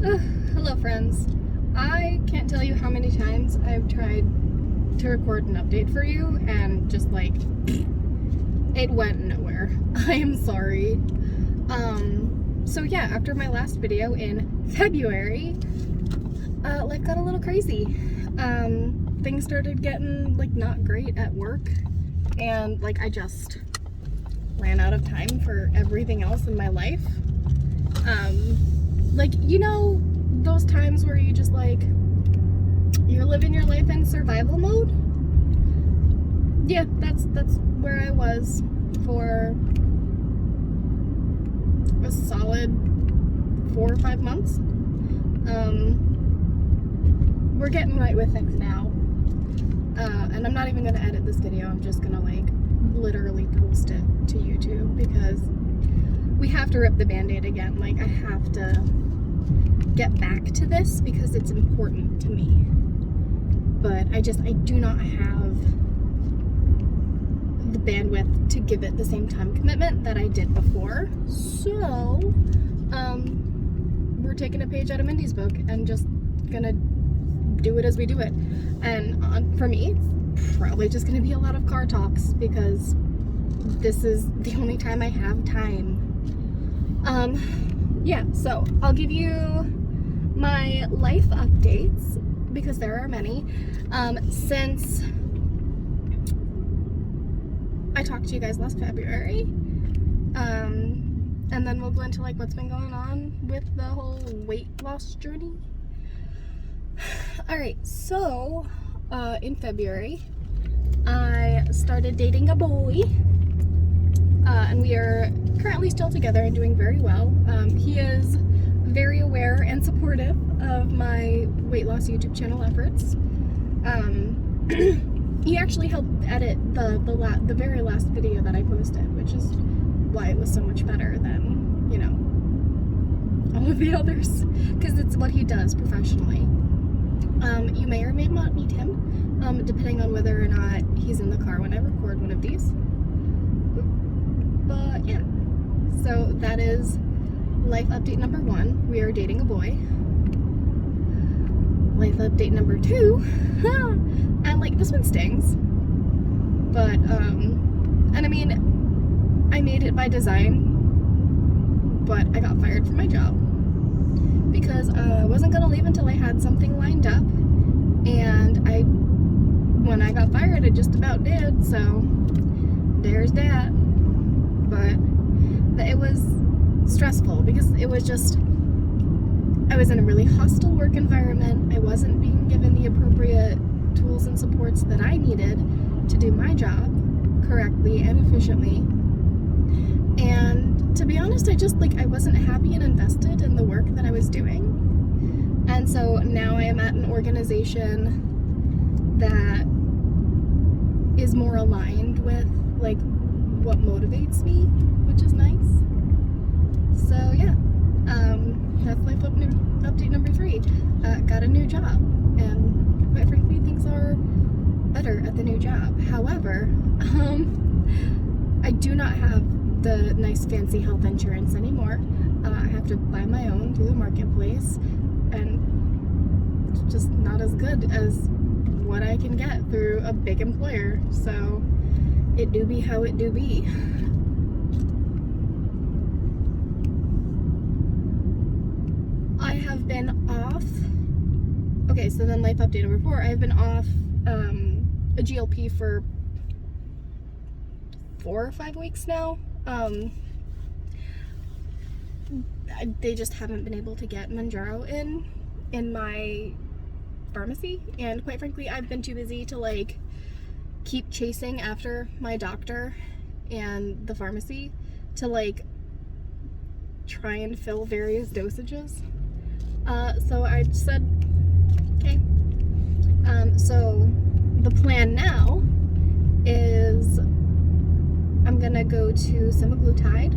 Hello friends. I can't tell you how many times I've tried to record an update for you and just like it went nowhere. I am sorry. So yeah, after my last video in February, life got a little crazy. Things started getting like not great at work, and like I just ran out of time for everything else in my life. Like, you know, those times where you just like, you're living your life in survival mode? Yeah, that's where I was for a solid 4 or 5 months. We're getting right with things now. And I'm not even gonna edit this video, I'm just gonna like literally post it to YouTube because we have to rip the band-aid again. Like, I have to get back to this because it's important to me. But I do not have the bandwidth to give it the same time commitment that I did before. So, we're taking a page out of Mindy's book and just gonna do it as we do it. And for me, it's probably just gonna be a lot of car talks because this is the only time I have time. Yeah, so I'll give you my life updates because there are many. Since I talked to you guys last February, and then we'll go into like what's been going on with the whole weight loss journey. Alright, so in February, I started dating a boy. And we are currently still together and doing very well. He is very aware and supportive of my weight loss YouTube channel efforts. He actually helped edit the very last video that I posted, which is why it was so much better than, you know, all of the others, because it's what he does professionally. You may or may not meet him, depending on whether or not he's in the car when I record one of these. But yeah, so that is life update number 1. We are dating a boy. Life update number 2, and like this one stings, but and I mean, I made it by design, but I got fired from my job because I wasn't gonna leave until I had something lined up, and when I got fired, I just about did. So there's that. But it was stressful because it was just, I was in a really hostile work environment. I wasn't being given the appropriate tools and supports that I needed to do my job correctly and efficiently. And to be honest, I wasn't happy and invested in the work that I was doing. And so now I am at an organization that is more aligned with like what motivates me, which is nice. So yeah, that's life update number 3. Got a new job, and quite frankly, things are better at the new job. However, I do not have the nice fancy health insurance anymore. I have to buy my own through the marketplace, and it's just not as good as what I can get through a big employer. So it do be how it do be. I have been off. Okay, so then life update number 4. I have been off a GLP for 4 or 5 weeks now. They just haven't been able to get Mounjaro in my pharmacy, and quite frankly, I've been too busy to like keep chasing after my doctor and the pharmacy to like try and fill various dosages. So I said, okay. So the plan now is I'm gonna go to semaglutide.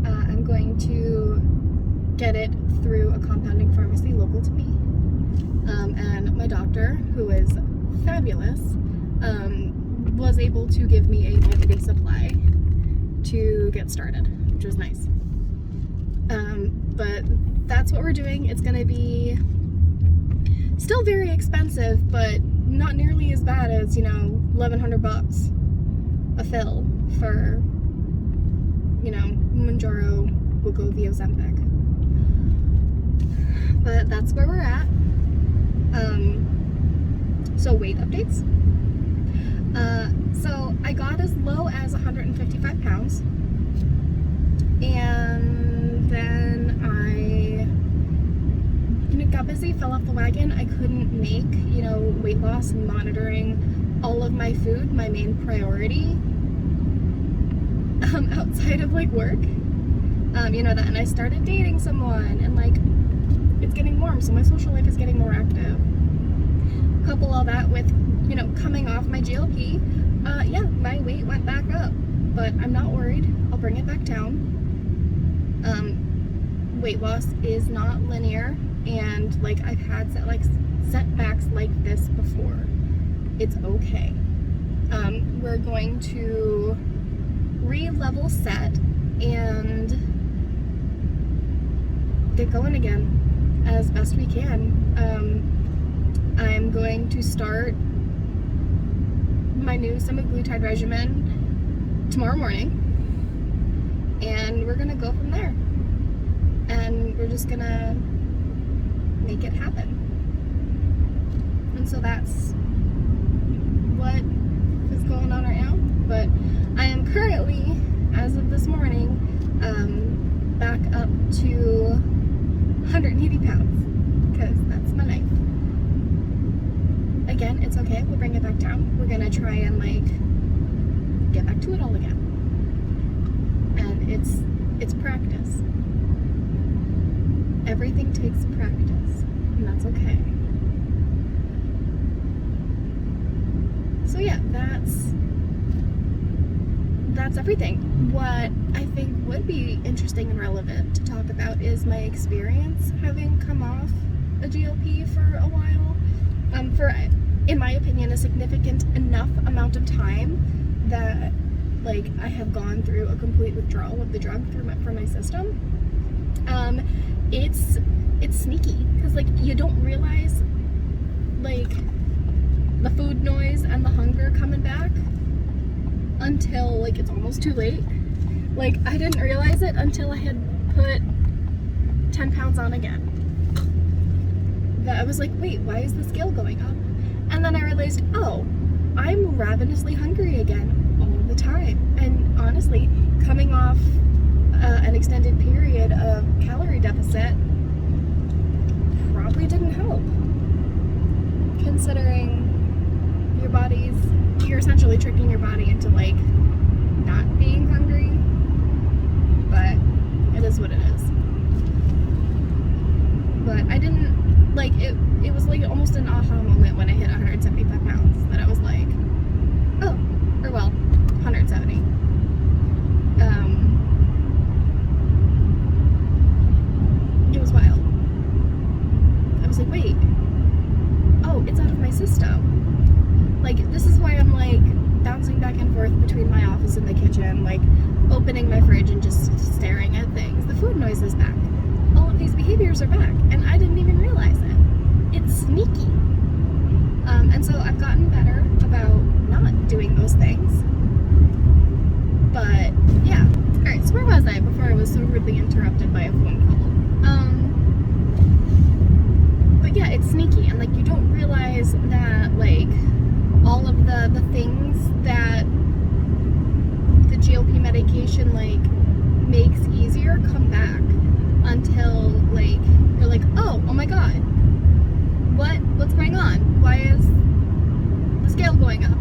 I'm going to get it through a compounding pharmacy local to me. And my doctor, who is fabulous, was able to give me a monthly supply to get started, which was nice. But that's that's what we're doing. It's gonna be still very expensive, but not nearly as bad as, you know, $1,100 a fill for, you know, Mounjaro, Wegovy, Ozempic. But that's where we're at. So weight updates. So I got as low as 155 pounds, and then I got busy, fell off the wagon. I couldn't make, you know, weight loss and monitoring all of my food my main priority outside of like work. You know that, and I started dating someone, and like it's getting warm, so my social life is getting more active. Couple all that with, you know, coming off my GLP, yeah, my weight went back up, but I'm not worried. I'll bring it back down. Weight loss is not linear, and like I've had setbacks like this before. It's okay. We're going to re-level set and get going again as best we can. I'm going to start my new semaglutide regimen tomorrow morning, and we're gonna go from there, and we're just gonna make it happen. And so that's what is going on right now. But I am currently, as of this morning, back up to 180 pounds, because that's my life. Again, it's okay, we'll bring it back down. We're gonna try and like get back to it all again. And it's practice. Everything takes practice, and that's okay. So yeah, that's everything. What I think would be interesting and relevant to talk about is my experience having come off a GLP for a while. For, in my opinion, a significant enough amount of time that like I have gone through a complete withdrawal of the drug from my system. It's sneaky, because like you don't realize like the food noise and the hunger coming back until like it's almost too late. Like I didn't realize it until I had put 10 pounds on again. That I was like, wait, why is the scale going up? And then I realized, oh, I'm ravenously hungry again all the time. And honestly, coming off an extended period of calorie deficit probably didn't help, considering you're essentially tricking your body into like not being hungry, but it is what it is. But I didn't, like, it was like almost an aha moment when I hit 175 pounds, that I was like, oh, or well, 170. It was wild. I was like, wait, oh, it's out of my system. Like, this is why I'm like bouncing back and forth between my office and the kitchen, like opening my fridge and just staring at things. The food noise is back. All of these behaviors are back, and I didn't even realize it. It's sneaky. And so I've gotten better about not doing those things. But yeah. Alright, so where was I before I was so rudely interrupted by a phone call? But yeah, it's sneaky, and like you don't realize that like all of the things that the GLP medication like makes easier come back until like you're like, oh my god, what's going on? Why is the scale going up?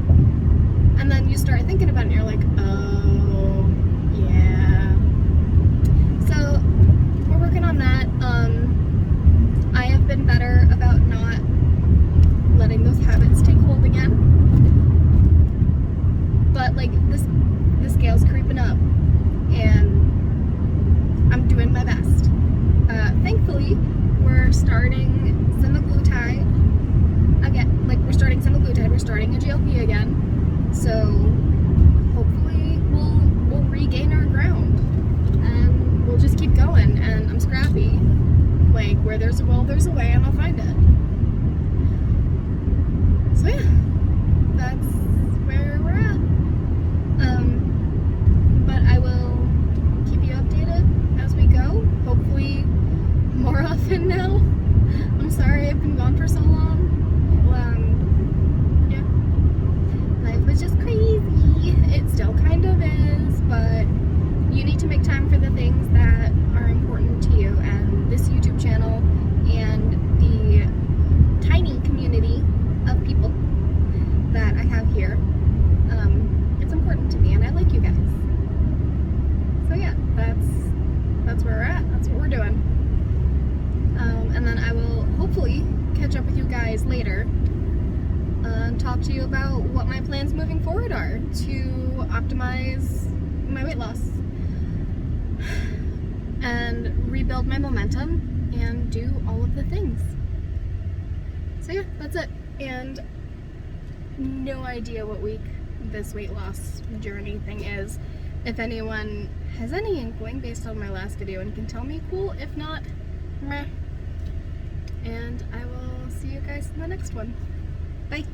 And then you start thinking about it and you're like, oh yeah. So we're working on that. I have been better about not letting those habits take hold again. But like the scale's creeping up, and I'm doing my best. Thankfully, we're starting semaglutide again. Like, we're starting semaglutide, we're starting a GLP again. So hopefully we'll regain our ground, and we'll just keep going. And I'm scrappy. Like, where there's a will, there's a way, and I'll find it. So yeah, that's where we're at. But I will keep you updated as we go. Hopefully more often now. I'm sorry I've been gone for so long. Yeah. Life was just crazy. It still kind of is, but you need to make time for the things that are important to you, and this YouTube channel and the tiny community of people that I have here, it's important to me, and I like you guys. So yeah, that's where we're at. That's what we're doing. And then I will hopefully catch up with you guys later and talk to you about what my plans moving forward are to optimize my weight loss and rebuild my momentum and do all of the things. So yeah, that's it. And no idea what week this weight loss journey thing is. If anyone has any inkling based on my last video and can tell me, cool. If not, meh. And I will see you guys in the next one. Bye.